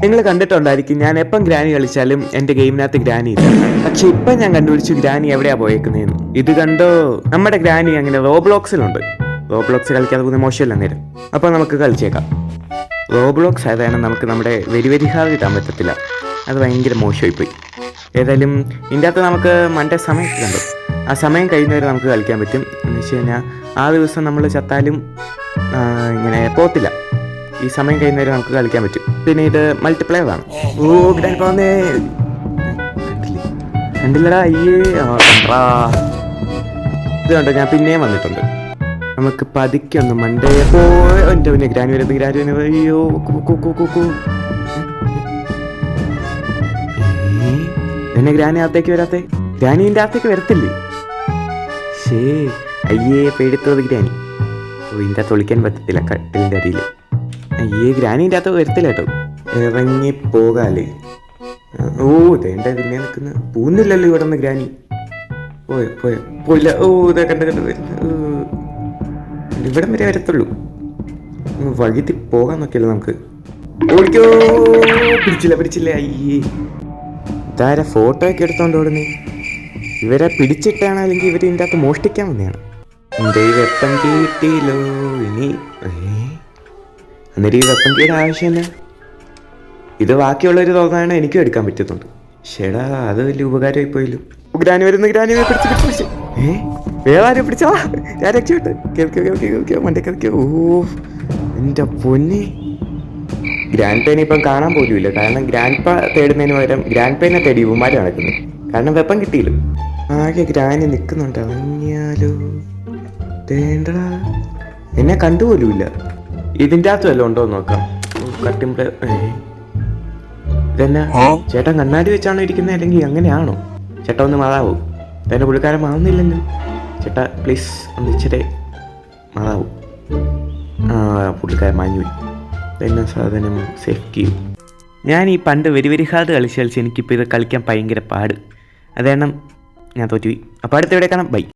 നിങ്ങൾ കണ്ടിട്ടുണ്ടായിരിക്കും ഞാൻ എപ്പം ഗ്രാനി കളിച്ചാലും എൻ്റെ ഗെയിമിനകത്ത് ഗ്രാനി ഇല്ല. പക്ഷെ ഇപ്പം ഞാൻ കണ്ടുപിടിച്ചു ഗ്രാനി എവിടെയാ പോയേക്കുന്നതെന്ന്. ഇത് കണ്ടോ, നമ്മുടെ ഗ്രാനി അങ്ങനെ റോബ്ലോക്സിലുണ്ട്. റോബ്ലോക്സ് കളിക്കാതെ പോകുന്ന മോശമല്ല നേരം. അപ്പോൾ നമുക്ക് കളിച്ചേക്കാം. റോബ്ലോക്സ് ആയതാണ് നമുക്ക് നമ്മുടെ വെരി ഹാർഡ് കിട്ടാൻ പറ്റത്തില്ല. അത് ഭയങ്കര മോശമായിപ്പോയി. ഏതായാലും ഇതിൻ്റെ അകത്ത് നമുക്ക് മണ്ടേ സമയമൊക്കെ കണ്ടു. ആ സമയം കഴിയുന്നവരെ നമുക്ക് കളിക്കാൻ പറ്റും. എന്ന് വെച്ച് കഴിഞ്ഞാൽ ആ ദിവസം നമ്മൾ ചത്താലും ഇങ്ങനെ പോകത്തില്ല. ഈ സമയം കഴിയുന്നവരെ നമുക്ക് കളിക്കാൻ പറ്റും. പിന്നെ ഇത് മൾട്ടിപ്ലെയർ ആണ്. ഓ ഗ്രാൻഡ് പോന്നേ, കണ്ടില്ലടാ. അയ്യേ കണ്ടാ. ഇത് കണ്ടോ, ഞാൻ പിന്നെയും വന്നിട്ടുണ്ട്. നമുക്ക് പതുക്കെ ഒന്ന് മണ്ടേ പോയി. എൻ്റെ പിന്നെ ഗ്രാനി വരുന്നത്. അയ്യോ എന്നെ ഗ്രാനി അകത്തേക്ക് വരാത്തെ? ഗ്രാനീൻ്റെ അകത്തേക്ക് വരത്തില്ലേ? ശേ, അയ്യേ പേടിത്തത് ഗ്രാനി. ഓ ഇതിൻ്റെ അകത്ത് ഒളിക്കാൻ പറ്റത്തില്ല കട്ടിലിൻ്റെ അടിയിൽ. അയ്യേ ഗ്രാനീൻ്റെ അകത്ത് വരത്തില്ല കേട്ടോ. ഇറങ്ങി പോകാല്ലേ. ഓ തേണ്ട പിന്നെ നിൽക്കുന്ന പോകുന്നില്ലല്ലോ ഇവിടെ നിന്ന് ഗ്രാനി. പോയില്ല. ഓ ഇതാ കണ്ട് ഇവിടം വരെ വരത്തുള്ളൂ. വഴുതി പോകാൻ നോക്കിയല്ലോ നമുക്ക്. ഓടിക്കോ. പിടിച്ചില്ല. അയ്യേ ഇതാരെ ഫോട്ടോ ഒക്കെ എടുത്തോണ്ട് ഓടുന്നേ. ഇവരെ പിടിച്ചിട്ടാണ് അല്ലെങ്കിൽ ഇവർ ഇതിൻ്റെ അകത്ത് മോഷ്ടിക്കാൻ വന്നതാണ്. എൻ്റെ ഈ വെപ്പൻ കിട്ടിയില്ലോ ഇനി. എന്നിട്ട് ഈ വെപ്പൻ കീയുടെ ആവശ്യമില്ല. ഇത് ബാക്കിയുള്ളവർ തോന്നാണ് എനിക്കും എടുക്കാൻ പറ്റുന്നുണ്ട്. ശേടാ അത് വലിയ ഉപകാരമായി പോയല്ലോ. ഗ്രാനി വരുന്നു. പിടിച്ച് വേറെ ആരും പിടിച്ചാ ഞാൻ രക്ഷപ്പെട്ട് കേൾക്കോ മണ്ടേ കേൾക്കോ. ഓ എൻ്റെ പൊന്നെ. ഗ്രാൻഡ് പേനെ ഇപ്പം കാണാൻ പോലുമില്ല. കാരണം ഗ്രാൻഡ് പ തേടുന്നതിന് പകരം ഗ്രാൻഡ് പേനെ തേടി ഇവന്മാർ നടക്കുന്നത്. കാരണം വെപ്പം കിട്ടിയില്ല. ആകെ ഗ്രാനി നിൽക്കുന്നുണ്ട്. അവഞ്ഞാലോ തേണ്ടടാ. എന്നെ കണ്ടുപോലുമില്ല. ഇതിൻ്റെ അകത്ത് വല്ലതും ഉണ്ടോ നോക്കാം. കട്ടിമ്പ ഇതെന്നാ ചേട്ടൻ കണ്ണാടി വെച്ചാണോ ഇരിക്കുന്നത് അല്ലെങ്കിൽ അങ്ങനെയാണോ? ചേട്ടാ ഒന്ന് മാറാവോ? എൻ്റെ പുള്ളിക്കാരൻ മാറുന്നില്ലല്ലോ. ചേട്ടാ പ്ലീസ് ഒന്ന് ഇച്ചിരി മാറാവോ? പുള്ളിക്കാരൻ മാഞ്ഞുപോയി. എന്നാ സാധനം സേഫ്റ്റി. ഞാൻ ഈ പണ്ട് വെരി ഹാർഡ് കളിച്ച് എനിക്കിപ്പോൾ ഇത് കളിക്കാൻ ഭയങ്കര പാട്. അത് കാരണം ഞാൻ തോറ്റുപോയി. അപ്പോൾ അടുത്ത എവിടെ കാണാം. ബൈ.